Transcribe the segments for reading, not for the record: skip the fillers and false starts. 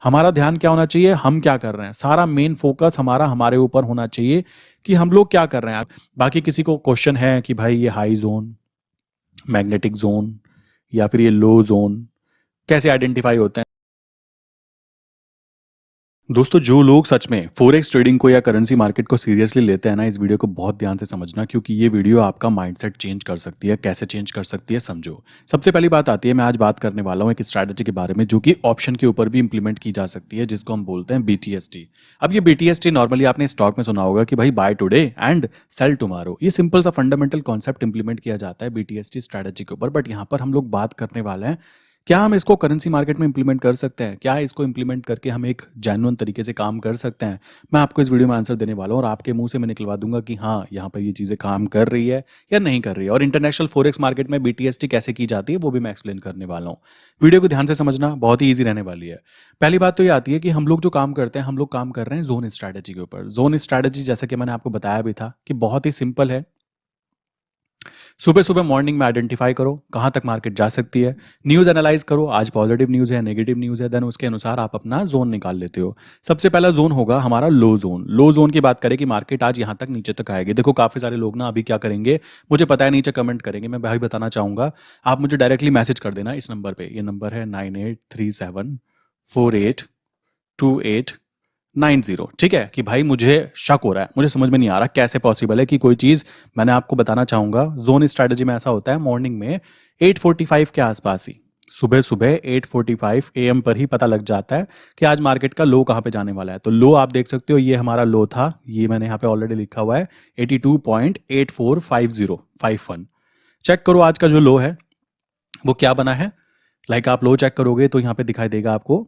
हमारा ध्यान क्या होना चाहिए, हम क्या कर रहे हैं, सारा मेन फोकस हमारा हमारे ऊपर होना चाहिए कि हम लोग क्या कर रहे हैं। बाकी किसी को क्वेश्चन है कि भाई ये हाई जोन, मैग्नेटिक जोन या फिर ये लो जोन कैसे आइडेंटिफाई होते हैं। दोस्तों, जो लोग सच में फोरेक्स ट्रेडिंग को या करेंसी मार्केट को सीरियसली लेते हैं ना, इस वीडियो को बहुत ध्यान से समझना, क्योंकि ये वीडियो आपका माइंडसेट चेंज कर सकती है। कैसे चेंज कर सकती है, समझो। सबसे पहली बात आती है, मैं आज बात करने वाला हूँ एक स्ट्रैटेजी के बारे में जो कि ऑप्शन के ऊपर भी इंप्लीमेंट की जा सकती है, जिसको हम बोलते हैं BTST। अब ये BTST नॉर्मली आपने स्टॉक में सुना होगा कि भाई buy today and sell tomorrow. ये सिंपल सा फंडामेंटल कॉन्सेप्ट इंप्लीमेंट किया जाता है BTST स्ट्रैटेजी के ऊपर। बट यहाँ पर हम लोग बात करने वाले हैं, क्या हम इसको करेंसी मार्केट में इंप्लीमेंट कर सकते हैं, क्या इसको इंप्लीमेंट करके हम एक जेन्युइन तरीके से काम कर सकते हैं। मैं आपको इस वीडियो में आंसर देने वाला हूं और आपके मुंह से मैं निकलवा दूंगा कि हाँ, यहाँ पर ये चीज़ें काम कर रही है या नहीं कर रही है। और इंटरनेशनल फोरेक्स मार्केट में BTST कैसे की जाती है वो भी मैं एक्सप्लेन करने वाला हूँ। वीडियो को ध्यान से समझना, बहुत ही ईजी रहने वाली है। पहली बात तो ये आती है कि हम लोग जो काम करते हैं, हम लोग काम कर रहे हैं जोन स्ट्रैटेजी के ऊपर। जोन स्ट्रैटेजी जैसा कि मैंने आपको बताया भी था कि बहुत ही सिंपल है। सुबह सुबह मॉर्निंग में आइडेंटिफाई करो कहां तक मार्केट जा सकती है, न्यूज एनालाइज करो, आज पॉजिटिव न्यूज है, नेगेटिव न्यूज है, देन उसके अनुसार आप अपना जोन निकाल लेते हो। सबसे पहला जोन होगा हमारा लो जोन। लो जोन की बात करें कि मार्केट आज यहां तक नीचे तक आएगी। देखो, काफी सारे लोग ना अभी क्या करेंगे मुझे पता है, नीचे कमेंट करेंगे, मैं भाई बताना चाहूंगा, आप मुझे डायरेक्टली मैसेज कर देना इस नंबर पे। ये नंबर है 9837482890। ठीक है, कि भाई मुझे शक हो रहा है, मुझे समझ में नहीं आ रहा कैसे पॉसिबल है कि कोई चीज। मैंने आपको बताना चाहूंगा, जोन स्ट्रैटेजी में ऐसा होता है, मॉर्निंग में 8:45 के आसपास ही, सुबह सुबह 8:45 AM पर ही पता लग जाता है कि आज मार्केट का लो कहाँ पे जाने वाला है। तो लो आप देख सकते हो, ये हमारा लो था, ये मैंने यहाँ पे ऑलरेडी लिखा हुआ है 82.845051। चेक करो आज का जो लो है वो क्या बना है। लाइक आप लो चेक करोगे तो यहाँ पे दिखाई देगा आपको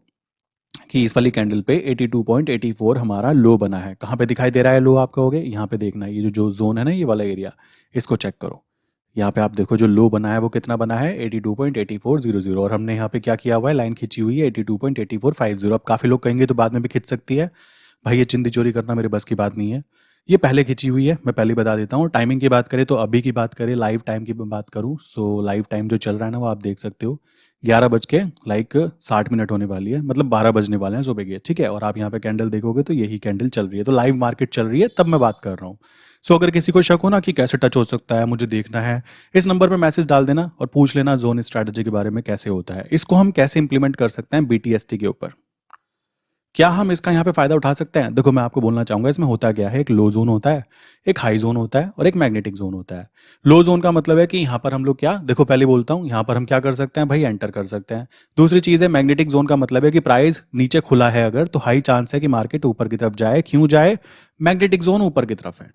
कि इस वाली कैंडल पे 82.84 हमारा लो बना है। कहाँ पे दिखाई दे रहा है लो, आप कहोगे यहाँ पे देखना है, ये जो जोन है ना, ये वाला एरिया, इसको चेक करो। यहाँ पे आप देखो जो लो बना है वो कितना बना है, 82.8400। और हमने यहाँ पे क्या किया हुआ है, लाइन खींची हुई है 82.8450। अब काफी लोग कहेंगे तो बाद में भी खींच सकती है, भाई ये चिंदी चोरी करना मेरे बस की बात नहीं है। ये पहले खींची हुई है, मैं पहले बता देता हूँ। टाइमिंग की बात करें तो अभी की बात करें, लाइव टाइम की बात करूँ, सो लाइव टाइम जो चल रहा है ना वो आप देख सकते हो, 11:60 होने वाली है, मतलब 12 बजने वाले हैं सुबह के। ठीक है, और आप यहाँ पे कैंडल देखोगे तो यही कैंडल चल रही है, तो लाइव मार्केट चल रही है, तब मैं बात कर रहा हूँ। सो अगर किसी को शक हो ना कि कैसे टच हो सकता है, मुझे देखना है, इस नंबर पे मैसेज डाल देना और पूछ लेना जोन स्ट्रैटेजी के बारे में कैसे होता है, इसको हम कैसे इंप्लीमेंट कर सकते हैं BTST के ऊपर, क्या हम इसका यहाँ पे फायदा उठा सकते हैं। देखो, मैं आपको बोलना चाहूंगा इसमें होता क्या है, एक लो जोन होता है, एक हाई जोन होता है और एक मैग्नेटिक जोन होता है। लो जोन का मतलब है कि यहाँ पर हम लोग क्या, देखो पहले बोलता हूँ, यहाँ पर हम क्या कर सकते हैं भाई, एंटर कर सकते हैं। दूसरी चीज है मैग्नेटिक जोन का मतलब है कि प्राइस नीचे खुला है अगर, तो हाई चांस है कि मार्केट ऊपर की तरफ जाए। क्यों जाए, मैग्नेटिक जोन ऊपर की तरफ है।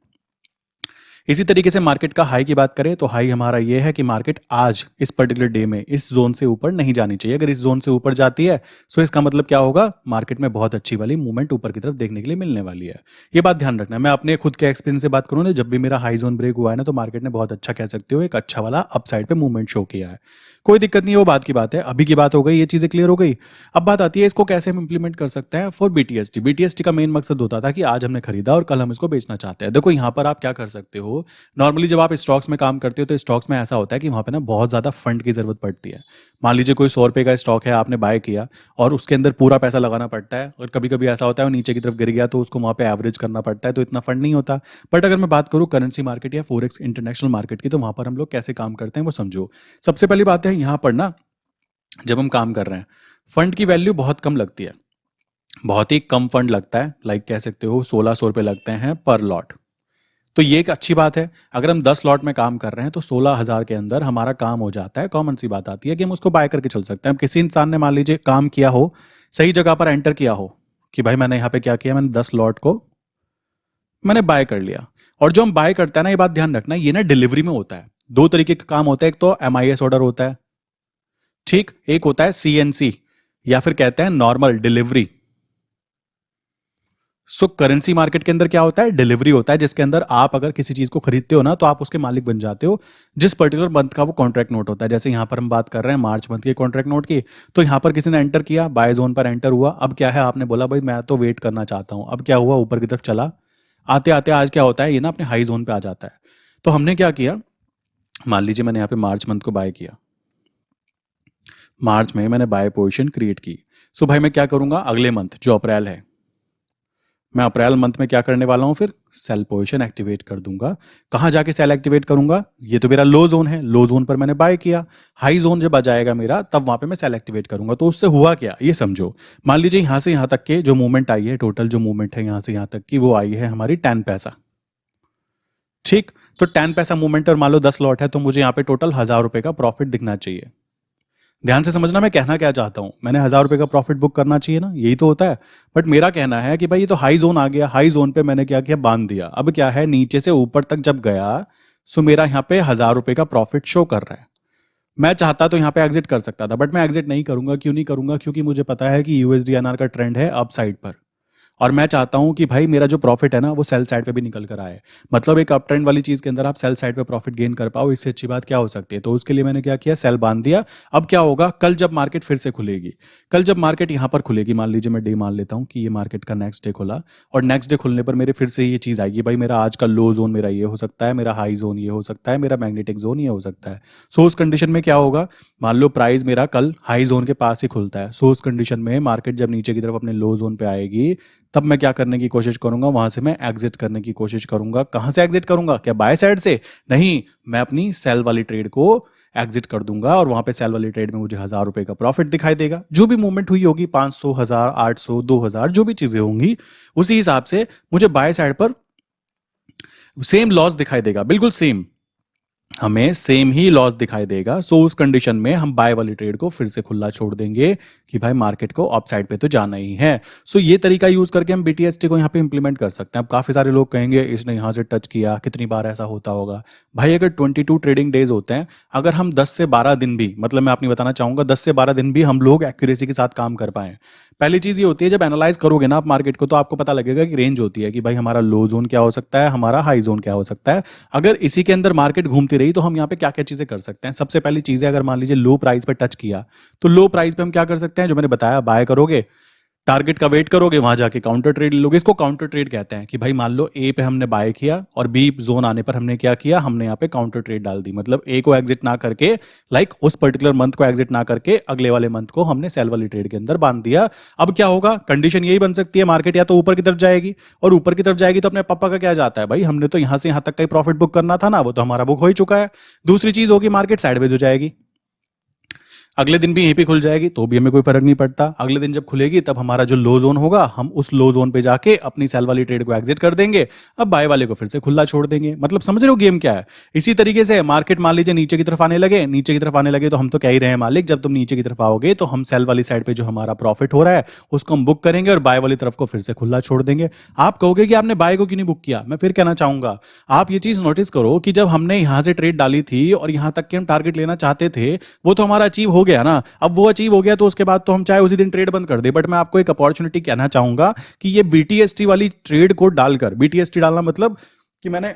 इसी तरीके से मार्केट का हाई की बात करें तो हाई हमारा ये है कि मार्केट आज इस पर्टिकुलर डे में इस जोन से ऊपर नहीं जानी चाहिए। अगर इस जोन से ऊपर जाती है तो इसका मतलब क्या होगा, मार्केट में बहुत अच्छी वाली मूवमेंट ऊपर की तरफ देखने के लिए मिलने वाली है। ये बात ध्यान रखना है। मैं अपने खुद के एक्सपीरियंस से बात करूँ ना, जब भी मेरा हाई जोन ब्रेक हुआ है ना, तो मार्केट ने बहुत अच्छा, कह सकते हो एक अच्छा वाला अपसाइड पे मूवमेंट शो किया है। कोई दिक्कत नहीं है, वो बात की बात है। अभी की बात हो गई, ये चीजें क्लियर हो गई। अब बात आती है इसको कैसे हम इंप्लीमेंट कर सकते हैं फॉर BTST। BTST का मेन मकसद होता था कि आज हमने खरीदा और कल हम इसको बेचना चाहते हैं। देखो यहाँ पर आप क्या कर सकते हो, नॉर्मली जब आप स्टॉक्स में काम करते हो तो स्टॉक्स में ऐसा होता है कि वहाँ पे ना बहुत ज़्यादा फंड की ज़रूरत पड़ती है। मान लीजिए कोई 100 रुपये का स्टॉक है, आपने बाय किया और उसके अंदर पूरा पैसा लगाना पड़ता है, और कभी कभी ऐसा होता है वो नीचे की तरफ गिर गया तो उसको वहाँ पे एवरेज करना पड़ता है, तो इतना फंड नहीं होता। बट अगर मैं बात करूँ करेंसी मार्केट या फोरेक्स इंटरनेशनल मार्केट की, तो वहाँ पर हम लोग कैसे काम करते हैं वो समझो। सबसे पहली बात है, यहाँ पर ना जब हम काम कर रहे हैं, फंड की वैल्यू बहुत कम लगती है, बहुत ही कम फंड लगता है। लाइक कह सकते हो 1600 रुपये लगते हैं पर लॉट। तो ये एक अच्छी बात है। अगर हम 10 लॉट में काम कर रहे हैं तो 16,000 के अंदर हमारा काम हो जाता है। कॉमन सी बात आती है कि हम उसको बाय करके चल सकते हैं। अब किसी इंसान ने मान लीजिए काम किया हो, सही जगह पर एंटर किया हो कि भाई मैंने यहाँ पे क्या किया, मैंने 10 लॉट को मैंने बाय कर लिया। और जो हम बाय करते हैं ना, ये बात ध्यान रखना, ये ना डिलीवरी में होता है। दो तरीके का काम होता है, एक तो MIS ऑर्डर होता है, ठीक, एक होता है CNC या फिर कहते हैं नॉर्मल डिलीवरी। सो करेंसी मार्केट के अंदर क्या होता है, डिलीवरी होता है, जिसके अंदर आप अगर किसी चीज को खरीदते हो ना तो आप उसके मालिक बन जाते हो, जिस पर्टिकुलर मंथ का वो कॉन्ट्रैक्ट नोट होता है। जैसे यहां पर हम बात कर रहे हैं मार्च मंथ के कॉन्ट्रैक्ट नोट की, तो यहां पर किसी ने एंटर किया, बाय जोन पर एंटर हुआ। अब क्या है, आपने बोला भाई मैं तो वेट करना चाहता हूं। अब क्या हुआ, ऊपर की तरफ चला, आते आते आज क्या होता है, ये ना अपने हाई जोन पे आ जाता है। तो हमने क्या किया, मान लीजिए मैंने यहाँ पे मार्च मंथ को बाय किया, मार्च में मैंने बाय पोजीशन क्रिएट की। सो भाई मैं क्या करूंगा, अगले मंथ जो अप्रैल है, मैं अप्रैल मंथ में क्या करने वाला हूं, फिर सेल पोजीशन एक्टिवेट कर दूंगा। कहां जाके सेल एक्टिवेट करूंगा, ये तो मेरा लो जोन है, लो जोन पर मैंने बाय किया, हाई जोन जब आ जाएगा मेरा तब वहां पे मैं सेल एक्टिवेट करूंगा। तो उससे हुआ क्या ये समझो। मान लीजिए यहां से यहां तक के जो मूवमेंट आई है, टोटल जो मूवमेंट है यहां से यहां तक की, वो आई है हमारी 10 पैसा। ठीक, तो 10 पैसा मूवमेंट और मान लो 10 लॉट है, तो मुझे यहाँ पे टोटल 1,000 रुपए का प्रॉफिट दिखना चाहिए। ध्यान से समझना मैं कहना क्या चाहता हूं, मैंने 1,000 रुपए का प्रॉफिट बुक करना चाहिए ना, यही तो होता है। बट मेरा कहना है कि भाई ये तो हाई जोन आ गया, हाई जोन पे मैंने क्या किया, बांध दिया। अब क्या है, नीचे से ऊपर तक जब गया, सो मेरा यहाँ पे 1,000 रुपए का प्रॉफिट शो कर रहा है। मैं चाहता तो यहाँ पे एग्जिट कर सकता था, बट मैं एग्जिट नहीं करूंगा। क्यों नहीं करूंगा, क्योंकि मुझे पता है कि यूएसडीएनआर का ट्रेंड है अप साइड पर, और मैं चाहता हूं कि भाई मेरा जो प्रॉफिट है ना वो सेल साइड पे भी निकल कर आए। मतलब एक अप ट्रेंड वाली चीज के अंदर आप सेल साइड पे प्रॉफिट गेन कर पाओ, इससे अच्छी बात क्या हो सकती है। तो उसके लिए मैंने क्या किया, सेल बांध दिया। अब क्या होगा, कल जब मार्केट फिर से खुलेगी, कल जब मार्केट यहां पर खुलेगी, मान लीजिए मैं डे मान लेता हूं कि ये मार्केट का नेक्स्ट डे खुला, और नेक्स्ट डे खुलने पर मेरे फिर से ये चीज आएगी, भाई मेरा आज का लो जोन मेरा ये हो सकता है, मेरा हाई जोन ये हो सकता है, मेरा मैग्नेटिक जोन ये हो सकता है। सो उस कंडीशन में क्या होगा, मान लो प्राइस मेरा कल हाई जोन के पास ही खुलता है, सो उस कंडीशन में मार्केट जब नीचे की तरफ अपने लो जोन पे आएगी, तब मैं क्या करने की कोशिश करूंगा, वहां से मैं एग्जिट करने की कोशिश करूंगा। कहां से एग्जिट करूंगा, क्या बाय साइड से, नहीं, मैं अपनी सेल वाली ट्रेड को एग्जिट कर दूंगा, और वहां पे सेल वाली ट्रेड में मुझे 1,000 रुपए का प्रॉफिट दिखाई देगा। जो भी मूवमेंट हुई होगी, 500, 1,000, 800, 2,000, जो भी चीजें होंगी, उसी हिसाब से मुझे बाय साइड पर सेम लॉस दिखाई देगा, बिल्कुल सेम, हमें सेम ही लॉस दिखाई देगा। सो उस कंडीशन में हम बाय वाली ट्रेड को फिर से खुला छोड़ देंगे कि भाई मार्केट को अप साइड पे तो जाना ही है। सो ये तरीका यूज करके हम बीटीएसटी को यहाँ पे इंप्लीमेंट कर सकते हैं। अब काफी सारे लोग कहेंगे इसने यहाँ से टच किया, कितनी बार ऐसा होता होगा। भाई अगर 22 ट्रेडिंग डेज होते हैं, अगर हम 10 से 12 दिन भी, मतलब मैं आपको बताना चाहूंगा 10 से 12 दिन भी हम लोग एक्यूरेसी के साथ काम कर पाए। पहली चीज ये होती है, जब एनालाइज करोगे ना आप मार्केट को, तो आपको पता लगेगा कि रेंज होती है कि भाई हमारा लो जोन क्या हो सकता है, हमारा हाई जोन क्या हो सकता है। अगर इसी के अंदर मार्केट घूमती रही तो हम यहाँ पे क्या क्या चीजें कर सकते हैं। सबसे पहली चीज है, अगर मान लीजिए लो प्राइस पे टच किया, तो लो प्राइस पे हम क्या कर सकते हैं, जो मैंने बताया, बाय करोगे, टारगेट का वेट करोगे, वहां जाके काउंटर ट्रेड ले लोगे। इसको काउंटर ट्रेड कहते हैं कि भाई मान लो ए पे हमने बाय किया और बी जोन आने पर हमने क्या किया, हमने यहाँ पे काउंटर ट्रेड डाल दी। मतलब ए को एग्जिट ना करके, लाइक उस पर्टिकुलर मंथ को एग्जिट ना करके, अगले वाले मंथ को हमने सेल वाली ट्रेड के अंदर बांध दिया। अब क्या होगा, कंडीशन यही बन सकती है, मार्केट या तो ऊपर की तरफ जाएगी, और ऊपर की तरफ जाएगी तो अपने पापा का क्या जाता है, भाई हमने तो यहां से यहां तक का ही प्रॉफिट बुक करना था ना, वो तो हमारा बुक हो ही चुका है। दूसरी चीज होगी, मार्केट साइडवेज हो जाएगी, अगले दिन भी यहीं पे खुल जाएगी तो भी हमें कोई फर्क नहीं पड़ता। अगले दिन जब खुलेगी तब हमारा जो लो जोन होगा, हम उस लो जोन पे जाके अपनी सेल वाली ट्रेड को एग्जिट कर देंगे, अब बाय वाले को फिर से खुला छोड़ देंगे। मतलब समझ रहे हो गेम क्या है। इसी तरीके से मार्केट मान लीजिए नीचे की तरफ आने लगे, नीचे की तरफ आने लगे तो हम तो कह ही रहे हैं मालिक, जब तुम नीचे की तरफ आओगे तो हम सेल वाली साइड पे जो हमारा प्रॉफिट हो रहा है उसको हम बुक करेंगे और बाय वाली तरफ को फिर से खुला छोड़ देंगे। आप कहोगे कि आपने बाय को क्यों नहीं बुक किया, मैं फिर कहना चाहूंगा, आप ये चीज नोटिस करो कि जब हमने यहां से ट्रेड डाली थी और यहां तक के हम टारगेट लेना चाहते थे, वो तो हमारा अचीव हो गया ना। अब वो अचीव हो गया तो उसके बाद तो हम चाहे उसी दिन ट्रेड बंद कर दे। बट मैं आपको एक अपॉर्चुनिटी कहना चाहूंगा कि ये बीटीएसटी वाली ट्रेड को डालकर, बीटीएसटी डालना मतलब कि मैंने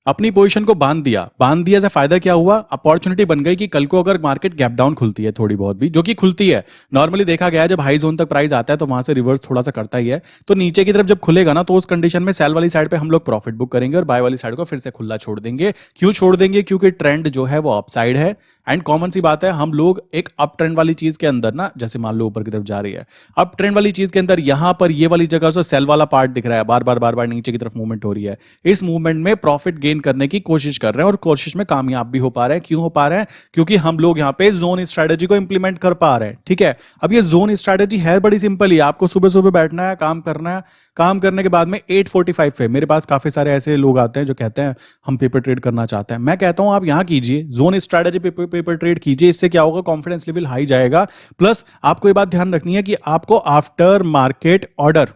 अपनी पोजीशन को बांध दिया से फायदा क्या हुआ, अपॉर्चुनिटी बन गई कि कल को अगर मार्केट गैप डाउन खुलती है थोड़ी बहुत भी, जो कि खुलती है, नॉर्मली देखा गया है जब हाई जोन तक प्राइस आता है तो वहां से रिवर्स थोड़ा सा करता ही है, तो नीचे की तरफ जब खुलेगा ना, तो उस कंडीशन में सेल वाली साइड पे हम लोग प्रॉफिट बुक करेंगे और बाय वाली साइड को फिर से खुला छोड़ देंगे। क्यों छोड़ देंगे, क्योंकि ट्रेंड जो है वो अपसाइड है। एंड कॉमन सी बात है, हम लोग एक अप ट्रेंड वाली चीज के अंदर ना, जैसे मान लो ऊपर की तरफ जा रही है, अप ट्रेंड वाली चीज के अंदर यहां पर ये वाली जगह से सेल वाला पार्ट दिख रहा है, बार बार नीचे की तरफ मूवमेंट हो रही है। इस मूवमेंट में प्रॉफिट गेन करने की कोशिश कर रहे हैं और कोशिश में कामयाब भी हो पा रहे हैं। क्यों हो पा रहे हैं, क्योंकि हम लोग यहां पे जोन स्ट्रेटेजी को इंप्लीमेंट कर पा रहे हैं। ठीक है, अब ये जोन स्ट्रेटेजी है बड़ी सिंपल ही, आपको सुबह सुबह बैठना है, काम करना है, काम करने के बाद में 8:45 पे मेरे पास काफी सारे ऐसे लोग आते हैं जो कहते हैं हम पेपर ट्रेड करना चाहते हैं। मैं कहता हूं आप यहां कीजिए, जोन स्ट्रेटेजी पेपर ट्रेड कीजिए, इससे क्या होगा, कॉन्फिडेंस लेवल हाई जाएगा। प्लस आपको ये बात ध्यान रखनी है कि आपको आफ्टर मार्केट ऑर्डर,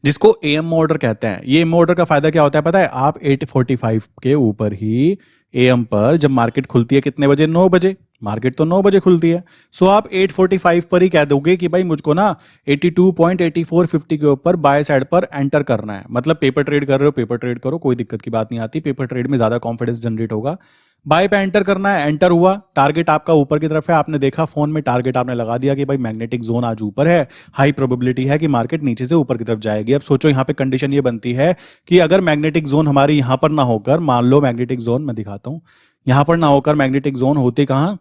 जिसको एएम ऑर्डर कहते हैं, ये एम ऑर्डर का फायदा क्या होता है पता है, आप 8:45 के ऊपर ही एएम पर जब मार्केट खुलती है कितने बजे, 9 बजे, मार्केट तो 9 बजे खुलती है, सो आप 8:45 पर ही कह दोगे कि भाई मुझको ना 82.8450 के ऊपर बाय साइड पर एंटर करना है। मतलब पेपर ट्रेड कर रहे हो, पेपर ट्रेड करो, कोई दिक्कत की बात नहीं आती, पेपर ट्रेड में ज्यादा कॉन्फिडेंस जनरेट होगा। बाय पे एंटर करना है, एंटर हुआ, टारगेट आपका ऊपर की तरफ है, आपने देखा फोन में टारगेट आपने लगा दिया कि भाई मैग्नेटिक जोन आज ऊपर है, हाई प्रोबेबिलिटी है कि मार्केट नीचे से ऊपर की तरफ जाएगी। अब सोचो यहाँ पे कंडीशन ये बनती है कि अगर मैग्नेटिक जोन हमारी यहां पर ना होकर, मान लो मैग्नेटिक जोन मैं दिखाता हूं, यहां पर ना होकर मैग्नेटिक जोन होती कहां,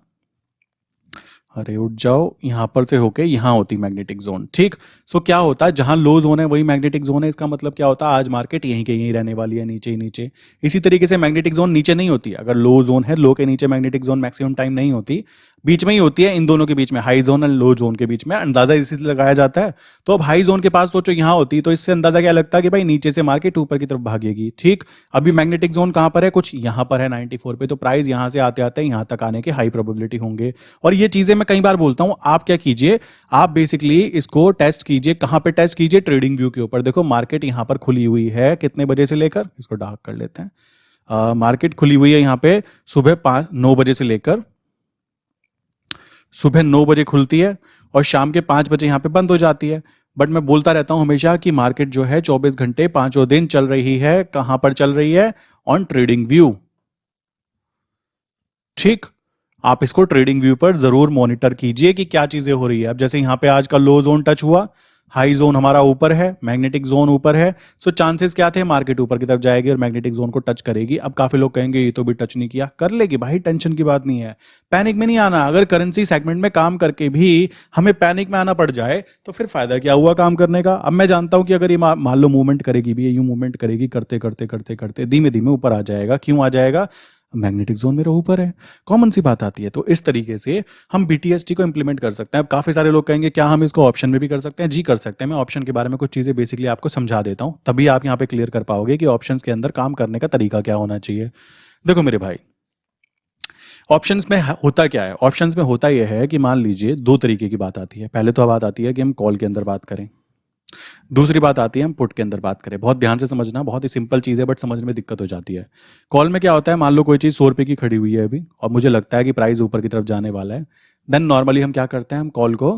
अरे उठ जाओ, यहां पर से होके यहां होती मैग्नेटिक जोन, ठीक। सो क्या होता है, जहां लो जोन है वही मैग्नेटिक जोन है। इसका मतलब क्या होता है, आज मार्केट यहीं के यहीं रहने वाली है, नीचे ही नीचे। इसी तरीके से मैग्नेटिक जोन नीचे नहीं होती। अगर लो जोन है, लो के नीचे मैग्नेटिक जोन मैक्सिमम टाइम नहीं होती, बीच में ही होती है, इन दोनों के बीच में, हाई जोन और लो जोन के बीच में। अंदाजा इसी से लगाया जाता है। तो अब हाई जोन के पास सोचो यहाँ होती, तो इससे अंदाजा क्या लगता है कि भाई नीचे से मार्केट ऊपर की तरफ भागेगी, ठीक। अभी मैग्नेटिक जोन कहां पर है, कुछ यहां पर है 94 पे, तो प्राइस यहां से आते आते यहां तक आने के हाई प्रोबेबिलिटी होंगे। और ये चीजें मैं कई बार बोलता हूं, आप क्या कीजिए, आप बेसिकली इसको टेस्ट कीजिए। कहां पे टेस्ट कीजिए, ट्रेडिंग व्यू के ऊपर। देखो मार्केट यहां पर खुली हुई है कितने बजे से लेकर, इसको डार्क कर लेते हैं। मार्केट खुली हुई है यहां पे सुबह 9 बजे से लेकर, सुबह 9 बजे खुलती है और शाम के 5 बजे यहां पे बंद हो जाती है। बट मैं बोलता रहता हूं हमेशा कि मार्केट जो है 24 घंटे पांचों दिन चल रही है। कहां पर चल रही है, ऑन ट्रेडिंग व्यू, ठीक। आप इसको ट्रेडिंग व्यू पर जरूर मॉनिटर कीजिए कि क्या चीजें हो रही है। अब जैसे यहां पे आज का लो जोन टच हुआ, हाई जोन हमारा ऊपर है, मैग्नेटिक जोन ऊपर है। सो चांसेस क्या थे, मार्केट ऊपर की तरफ जाएगी और मैग्नेटिक जोन को टच करेगी। अब काफी लोग कहेंगे ये तो भी टच नहीं किया, कर लेगी भाई, टेंशन की बात नहीं है, पैनिक में नहीं आना। अगर करेंसी सेगमेंट में काम करके भी हमें पैनिक में आना पड़ जाए तो फिर फायदा क्या हुआ काम करने का। अब मैं जानता हूं कि अगर ये मान लो मूवमेंट करेगी भी, ये यूं मूवमेंट करेगी, करते करते करते करते धीमे धीमे ऊपर आ जाएगा। क्यों आ जाएगा, मैग्नेटिक जोन मेरा ऊपर है, कॉमन सी बात आती है। तो इस तरीके से हम बीटीएसटी को इंप्लीमेंट कर सकते हैं। अब काफी सारे लोग कहेंगे क्या हम इसको ऑप्शन में भी कर सकते हैं, जी कर सकते हैं। मैं ऑप्शन के बारे में कुछ चीजें बेसिकली आपको समझा देता हूं, तभी आप यहां पे क्लियर कर पाओगे कि ऑप्शंस के अंदर काम करने का तरीका क्या होना चाहिए। देखो मेरे भाई, ऑप्शंस में होता क्या है, ऑप्शंस में होता यह है कि मान लीजिए दो तरीके की बात आती है। पहले तो बात आती है कि हम कॉल के अंदर बात करें, दूसरी बात आती है हम पुट के अंदर बात करें। बहुत ध्यान से समझना, बहुत ही सिंपल चीज़ है बट समझने में दिक्कत हो जाती है। कॉल में क्या होता है, मान लो कोई चीज़ 100 रुपये की खड़ी हुई है अभी और मुझे लगता है कि प्राइस ऊपर की तरफ जाने वाला है, देन नॉर्मली हम क्या करते हैं, हम कॉल को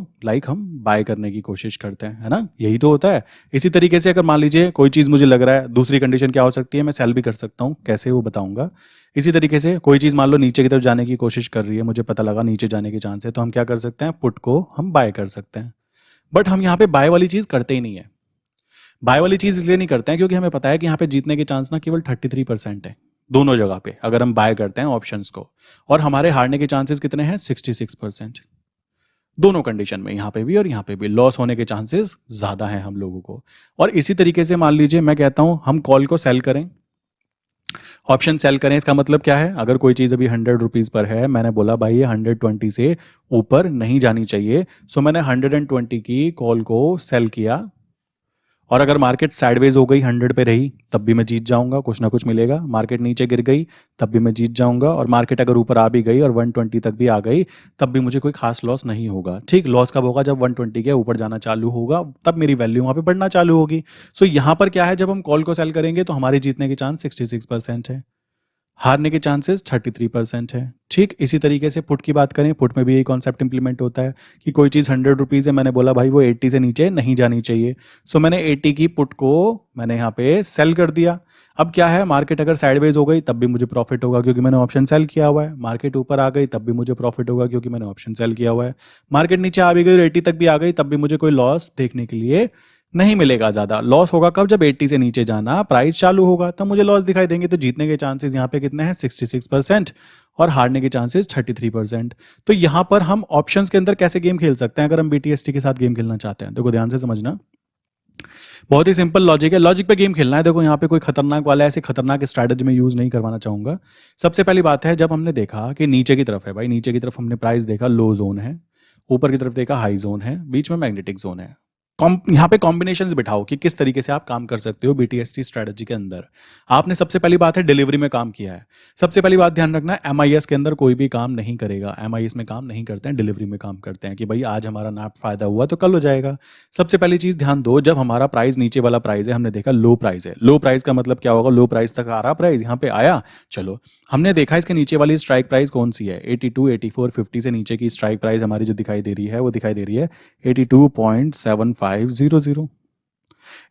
हम बाय करने की कोशिश करते हैं, है ना, यही तो होता है। इसी तरीके से अगर मान लीजिए कोई चीज़ मुझे लग रहा है, दूसरी कंडीशन क्या हो सकती है, मैं सेल भी कर सकता हूँ, कैसे वो बताऊंगा। इसी तरीके से कोई चीज़ मान लो नीचे की तरफ जाने की कोशिश कर रही है, मुझे पता लगा नीचे जाने के चांस है, तो हम क्या कर सकते हैं, पुट को हम बाय कर सकते हैं। बट हम यहाँ पे बाय वाली चीज़ करते ही नहीं है। बाय वाली चीज इसलिए नहीं करते हैं क्योंकि हमें पता है कि यहाँ पे जीतने के चांस ना केवल 33% है दोनों जगह पे, अगर हम बाय करते हैं ऑप्शंस को। और हमारे हारने के चांसेस कितने हैं, 66%। दोनों कंडीशन में, यहाँ पे भी और यहाँ पे भी लॉस होने के चांसेस ज्यादा हैं हम लोगों को। और इसी तरीके से मान लीजिए मैं कहता हूं हम कॉल को सेल करें, ऑप्शन सेल करें। इसका मतलब क्या है, अगर कोई चीज अभी 100 रुपीज पर है, मैंने बोला भाई ये 120 से ऊपर नहीं जानी चाहिए, सो मैंने 120 की कॉल को सेल किया। और अगर मार्केट साइडवेज हो गई, 100 पे रही, तब भी मैं जीत जाऊंगा, कुछ ना कुछ मिलेगा। मार्केट नीचे गिर गई तब भी मैं जीत जाऊंगा। और मार्केट अगर ऊपर आ भी गई और 120 तक भी आ गई, तब भी मुझे कोई खास लॉस नहीं होगा, ठीक। लॉस कब होगा, जब 120 के ऊपर जाना चालू होगा, तब मेरी वैल्यू वहां पे बढ़ना चालू होगी। सो यहाँ पर क्या है, जब हम कॉल को सेल करेंगे तो हमारे जीतने के चांस 66% है, हारने के चांसेस 33% है, ठीक। इसी तरीके से पुट की बात करें, पुट में भी यही कॉन्सेप्ट इंप्लीमेंट होता है कि कोई चीज़ 100 रुपीज़ है, मैंने बोला भाई वो 80 से नीचे नहीं जानी चाहिए, सो मैंने 80 की पुट को मैंने यहाँ पे सेल कर दिया। अब क्या है, मार्केट अगर साइडवेज हो गई तब भी मुझे प्रॉफिट होगा क्योंकि मैंने ऑप्शन सेल किया हुआ है। मार्केट ऊपर आ गई तब भी मुझे प्रॉफिट होगा क्योंकि मैंने ऑप्शन सेल किया हुआ है। मार्केट नीचे आ भी गई और 80 तक भी आ गई, तब भी मुझे कोई लॉस देखने के लिए नहीं मिलेगा। ज्यादा लॉस होगा कब, जब 80 से नीचे जाना प्राइस चालू होगा, तब मुझे लॉस दिखाई देंगे। तो जीतने के चांसेस यहाँ पे कितने हैं, 66%, और हारने के चांसेस 33%। तो यहाँ पर हम ऑप्शंस के अंदर कैसे गेम खेल सकते हैं अगर हम बीटीएसटी के साथ गेम खेलना चाहते हैं। देखो ध्यान से समझना, बहुत ही सिंपल लॉजिक है, लॉजिक पे गेम खेलना है। देखो यहाँ पे कोई खतरनाक वाला ऐसे खतरनाक स्ट्रैटेजी में यूज नहीं करवाना चाहूंगा। सबसे पहली बात है, जब हमने देखा कि नीचे की तरफ है भाई, नीचे की तरफ हमने प्राइस देखा लो जोन है, ऊपर की तरफ देखा हाई जोन है, बीच में मैग्नेटिक जोन है। यहाँ पे कॉम्बिनेशंस बिठाओ कि किस तरीके से आप काम कर सकते हो बीटीएसटी स्ट्रेटजी के अंदर। आपने सबसे पहली बात है डिलीवरी में काम किया है। सबसे पहली बात ध्यान रखना, एमआईएस के अंदर कोई भी काम नहीं करेगा, एमआईएस में काम नहीं करते हैं, डिलीवरी में काम करते हैं कि भाई आज हमारा ना फायदा हुआ तो कल हो जाएगा। सबसे पहली चीज ध्यान दो, जब हमारा प्राइस नीचे वाला प्राइस है, हमने देखा लो प्राइस है, लो प्राइस का मतलब क्या होगा, लो प्राइस तक आ रहा प्राइस, यहाँ पे आया, चलो हमने देखा इसके नीचे वाली स्ट्राइक प्राइस कौन सी है, 82, 84, 50 से नीचे की स्ट्राइक प्राइस हमारी जो दिखाई दे रही है वो दिखाई दे रही है 82.7500।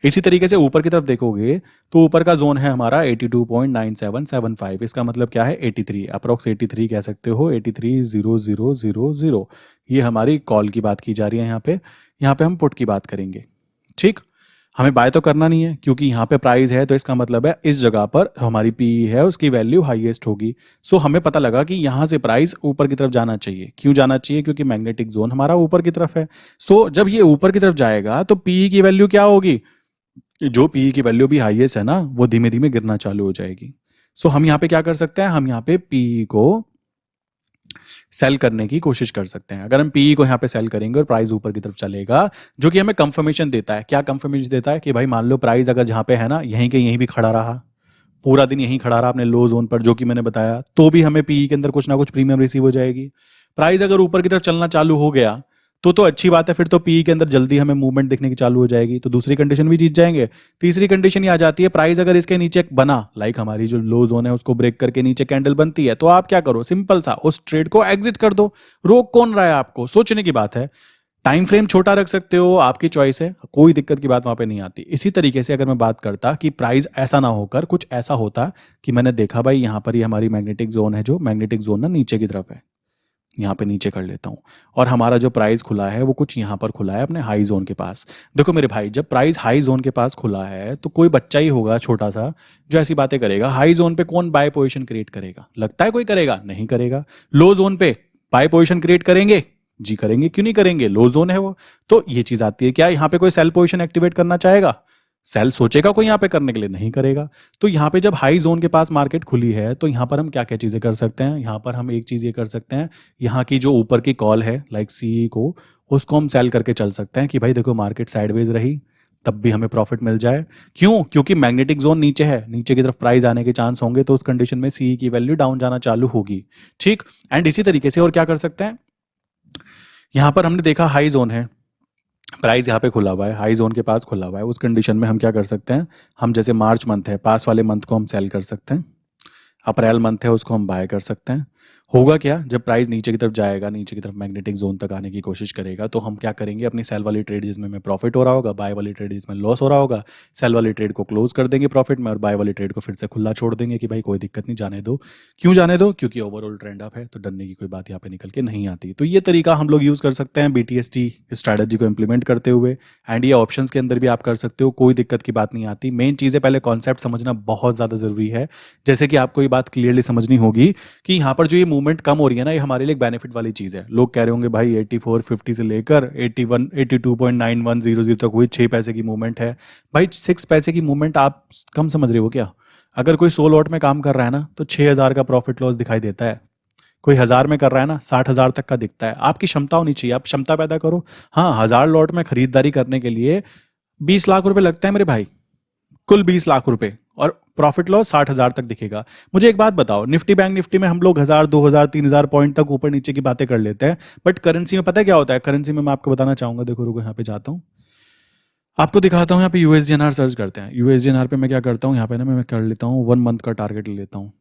इसी तरीके से ऊपर की तरफ देखोगे तो ऊपर का जोन है हमारा 82.9775। इसका मतलब क्या है, 83, अप्रोक्स 83 कह सकते हो, 830000। ये हमारी कॉल की बात की जा रही है। यहाँ पे हम पुट की बात करेंगे, ठीक। हमें बाय तो करना नहीं है क्योंकि यहाँ पे प्राइस है, तो इसका मतलब है इस जगह पर हमारी पी है उसकी वैल्यू हाईएस्ट होगी। सो हमें पता लगा कि यहाँ से प्राइस ऊपर की तरफ जाना चाहिए। क्यों जाना चाहिए? क्योंकि मैग्नेटिक जोन हमारा ऊपर की तरफ है। सो जब ये ऊपर की तरफ जाएगा तो पी की वैल्यू क्या होगी? जो पी की वैल्यू भी हाईएस्ट है ना, वो धीमे धीमे गिरना चालू हो जाएगी। सो हम यहाँ पे क्या कर सकते हैं? हम यहाँ पे पी को सेल करने की कोशिश कर सकते हैं। अगर हम पीई को यहाँ पे सेल करेंगे और प्राइस ऊपर की तरफ चलेगा, जो कि हमें कंफर्मेशन देता है। क्या कंफर्मेशन देता है? कि भाई मान लो प्राइस अगर जहाँ पे है ना, यहीं के यहीं भी खड़ा रहा, पूरा दिन यहीं खड़ा रहा अपने लो जोन पर, जो कि मैंने बताया, तो भी हमें पीई के अंदर कुछ ना कुछ प्रीमियम रिसीव हो जाएगी। प्राइस अगर ऊपर की तरफ चलना चालू हो गया तो अच्छी बात है, फिर तो पीई के अंदर जल्दी हमें मूवमेंट दिखने की चालू हो जाएगी, तो दूसरी कंडीशन भी जीत जाएंगे। तीसरी कंडीशन ये आ जाती है, प्राइस अगर इसके नीचे बना, लाइक हमारी जो लो जोन है उसको ब्रेक करके नीचे कैंडल बनती है, तो आप क्या करो? सिंपल सा उस ट्रेड को एग्जिट कर दो। रोक कौन रहा है आपको? सोचने की बात है। टाइम फ्रेम छोटा रख सकते हो, आपकी चॉइस है, कोई दिक्कत की बात वहां पे नहीं आती। इसी तरीके से अगर मैं बात करता कि प्राइस ऐसा ना होकर कुछ ऐसा होता कि मैंने देखा भाई यहाँ पर ये हमारी मैग्नेटिक जोन है, जो मैग्नेटिक जोन ना नीचे की तरफ है, यहाँ पे नीचे कर लेता हूँ, और हमारा जो प्राइस खुला है वो कुछ यहाँ पर खुला है अपने हाई जोन के पास। देखो मेरे भाई, जब प्राइस हाई जोन के पास खुला है तो कोई बच्चा ही होगा छोटा सा जो ऐसी बातें करेगा। हाई जोन पे कौन बाय पोजीशन क्रिएट करेगा? लगता है कोई करेगा? नहीं करेगा। लो जोन पे बाय पोजीशन क्रिएट करेंगे? जी करेंगे, क्यों नहीं करेंगे? लो जोन है वो। तो ये चीज आती है, क्या यहाँ पे कोई सेल पोजीशन एक्टिवेट करना चाहेगा? सेल सोचेगा कोई यहाँ पे करने के लिए? नहीं करेगा। तो यहाँ पे जब हाई जोन के पास मार्केट खुली है तो यहाँ पर हम क्या क्या चीजें कर सकते हैं? यहाँ पर हम एक चीज ये कर सकते हैं, यहाँ की जो ऊपर की कॉल है लाइक सी को, उसको हम सेल करके चल सकते हैं कि भाई देखो मार्केट साइडवेज रही तब भी हमें प्रॉफिट मिल जाए। क्यों? क्योंकि मैग्नेटिक जोन नीचे है, नीचे की तरफ प्राइस आने के चांस होंगे, तो उस कंडीशन में सी की वैल्यू डाउन जाना चालू होगी। ठीक। एंड इसी तरीके से और क्या कर सकते हैं? यहाँ पर हमने देखा हाई जोन है, प्राइस यहाँ पे खुला हुआ है, हाई जोन के पास खुला हुआ है। उस कंडीशन में हम क्या कर सकते हैं? हम जैसे मार्च मंथ है, पास वाले मंथ को हम सेल कर सकते हैं। अप्रैल मंथ है उसको हम बाय कर सकते हैं। होगा क्या? जब प्राइस नीचे की तरफ जाएगा, नीचे की तरफ मैग्नेटिक जोन तक आने की कोशिश करेगा, तो हम क्या करेंगे? अपनी सेल वाली ट्रेड जिसमें हमें प्रॉफिट हो रहा होगा, बाय वाली ट्रेड जिसमें लॉस हो रहा होगा, सेल वाली ट्रेड को क्लोज कर देंगे प्रॉफिट में और बाय वाली ट्रेड को फिर से खुला छोड़ देंगे कि भाई कोई दिक्कत नहीं, जाने दो। क्यों जाने दो? क्योंकि ओवरऑल ट्रेंड अप है, तो डरने की कोई बात यहाँ पे निकल के नहीं आती। तो ये तरीका हम लोग यूज कर सकते हैं BTST स्ट्रैटेजी को इंप्लीमेंट करते हुए। एंड ये ऑप्शंस के अंदर भी आप कर सकते हो, कोई दिक्कत की बात नहीं आती। मेन चीज़ है पहले कॉन्सेप्ट समझना बहुत ज़्यादा ज़रूरी है। जैसे कि आपको ये बात क्लियरली समझनी होगी कि यहाँ पर जो ये मूवमेंट कम हो रही है ना, ये हमारे लिए एक बेनिफिट वाली चीज़ है। लोग कह रहे होंगे भाई 84.50 से लेकर 82.9100 तक हुई 6 पैसे की मूवमेंट है। भाई 6 पैसे की मूवमेंट आप कम समझ रहे हो क्या? अगर कोई 100 लॉट में काम कर रहा है ना, तो 6,000 का प्रॉफिट लॉस दिखाई देता है। कोई 1,000 में कर रहा है ना, 60,000 तक का दिखता है। आपकी क्षमता होनी चाहिए, आप क्षमता पैदा करो। हाँ, 1,000 लॉट में खरीदारी करने के लिए 20 लाख रुपए लगते हैं मेरे भाई, कुल 20 लाख रुपए, और प्रॉफिट लॉस 60,000 तक दिखेगा। मुझे एक बात बताओ, निफ्टी बैंक निफ्टी में हम लोग 1,000 2,000 3,000 पॉइंट तक ऊपर नीचे की बातें कर लेते हैं, बट करेंसी में पता है क्या होता है? करेंसी में मैं आपको बताना चाहूंगा। देखो रुको, यहाँ पे जाता हूँ, आपको दिखाता हूँ। यहाँ पे USDNR सर्च करते हैं। USDNR पे मैं क्या करता हूँ, यहाँ पे ना मैं कर लेता हूँ 1 मंथ का टारगेट ले लेता हूँ।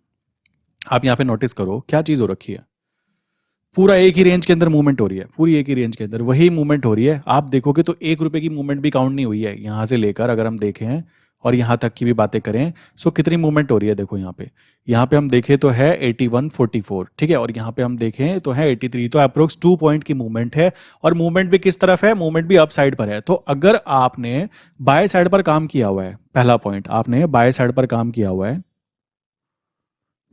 आप यहाँ पे नोटिस करो क्या चीज़ हो रखी है, पूरा एक ही रेंज के अंदर मूवमेंट हो रही है, पूरी एक ही रेंज के अंदर वही मूवमेंट हो रही है। आप देखोगे तो 1 रुपए की मूवमेंट भी काउंट नहीं हुई है यहाँ से लेकर, अगर हम देखें और यहाँ तक की भी बातें करें, सो कितनी मूवमेंट हो रही है देखो। यहाँ पे हम देखें तो है 81.44, ठीक है, और यहाँ पे हम देखें तो है 83, तो अप्रोक्स 2 पॉइंट की मूवमेंट है। और मूवमेंट भी किस तरफ है? मूवमेंट भी अप साइड पर है। तो अगर आपने बाय साइड पर काम किया हुआ है, पहला पॉइंट, आपने बाय साइड पर काम किया हुआ है,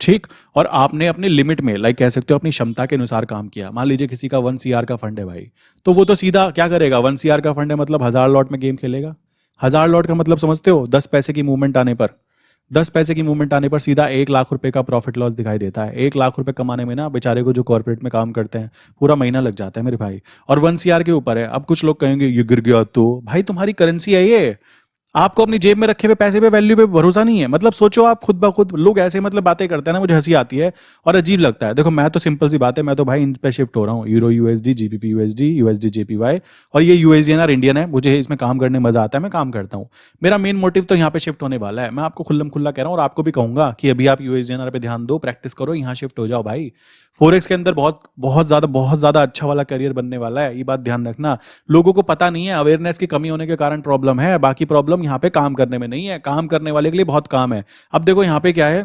ठीक, और आपने अपने लिमिट में, लाइक कह सकते हो अपनी क्षमता के अनुसार काम किया। मान लीजिए किसी का 1 CR का फंड है भाई, तो वो तो सीधा क्या करेगा? 1 CR का फंड है मतलब 1,000 लॉट में गेम खेलेगा। 1,000 लॉट का मतलब समझते हो? 10 पैसे की मूवमेंट आने पर, 10 पैसे की मूवमेंट आने पर सीधा 1 लाख रुपए का प्रॉफिट लॉस दिखाई देता है। 1 लाख रुपए कमाने में ना बेचारे को, जो कॉर्पोरेट में काम करते हैं, पूरा महीना लग जाता है मेरे भाई। और 1 CR के ऊपर है। अब कुछ लोग कहेंगे ये गिर गया, तो भाई तुम्हारी करेंसी है ये, आपको अपनी जेब में रखे हुए पैसे पे, वैल्यू पे भरोसा नहीं है। मतलब सोचो आप खुद ब खुद, लोग ऐसे मतलब बातें करते हैं ना, मुझे हंसी आती है और अजीब लगता है। देखो मैं तो सिंपल सी बात है, मैं तो भाई इन पे शिफ्ट हो रहा हूँ, euro USD, GBP USD, USD JPY, और ये USDNR इंडियन है। मुझे इसमें काम करने मजा आता है, मैं काम करता हूँ। मेरा मेन मोटिव तो यहाँ पे शिफ्ट होने वाला है। मैं आपको खुल्लम खुल्ला कह रहा हूँ, और आपको भी कहूंगा कि अभी आप USDNR पे ध्यान दो, प्रैक्टिस करो, यहाँ शिफ्ट हो जाओ भाई। फोरेक्स के अंदर बहुत बहुत ज्यादा अच्छा वाला करियर बनने वाला है, ये बात ध्यान रखना। लोगों को पता नहीं है, अवेयरनेस की कमी होने के कारण प्रॉब्लम है, बाकी प्रॉब्लम यहाँ पे काम करने में नहीं है। काम करने वाले के लिए बहुत काम है। अब देखो यहाँ पे क्या है,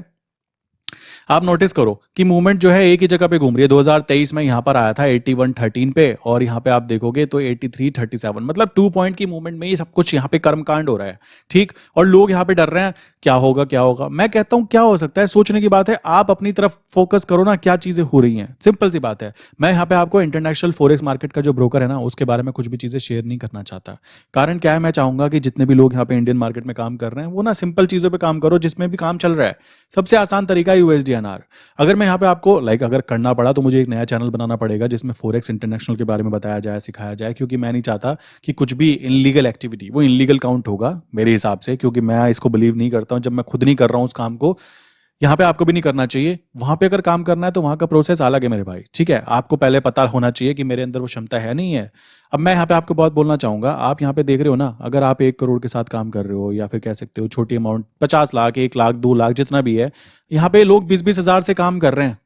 आप नोटिस करो कि मूवमेंट जो है एक ही जगह पे घूम रही है। 2023 में यहाँ पर आया था 81.13 पे, और यहाँ पे आप देखोगे तो 83.37, मतलब 2 पॉइंट की मूवमेंट में ये सब कुछ यहाँ पे कर्मकांड हो रहा है। ठीक, और लोग यहाँ पे डर रहे हैं क्या होगा क्या होगा। मैं कहता हूँ क्या हो सकता है, सोचने की बात है। आप अपनी तरफ फोकस करो ना, क्या चीजें हो रही हैं, सिंपल सी बात है। मैं यहाँ पे आपको इंटरनेशनल फॉरेक्स मार्केट का जो ब्रोकर है ना, उसके बारे में कुछ भी चीजें शेयर नहीं करना चाहता। कारण क्या है, मैं चाहूंगा कि जितने भी लोग यहाँ पे इंडियन मार्केट में काम कर रहे हैं वो ना सिंपल चीजों पे काम करो जिसमें भी काम चल रहा है। सबसे आसान तरीका है यूएसडीएनआर। अगर मैं यहाँ पे आपको अगर करना पड़ा तो मुझे एक नया चैनल बनाना पड़ेगा जिसमें फॉरेक्स इंटरनेशनल के बारे में बताया जाए, सिखाया जाए, क्योंकि मैं नहीं चाहता कि कुछ भी इनलीगल एक्टिविटी वो इनलीगल काउंट होगा मेरे हिसाब से, क्योंकि मैं इसको बिलीव नहीं करता हूँ। जब मैं खुद नहीं कर रहा हूँ उस काम को, यहाँ पे आपको भी नहीं करना चाहिए। वहां पे अगर काम करना है तो वहां का प्रोसेस अलग है मेरे भाई, ठीक है। आपको पहले पता होना चाहिए कि मेरे अंदर वो क्षमता है नहीं है। अब मैं यहाँ पे आपको बहुत बोलना चाहूंगा, आप यहाँ पे देख रहे हो ना, अगर आप 1 करोड़ के साथ काम कर रहे हो, या फिर कह सकते हो छोटी अमाउंट 50 लाख, 1 लाख, 2 लाख, जितना भी है, यहाँ पे लोग 20-20 हजार से काम कर रहे हैं।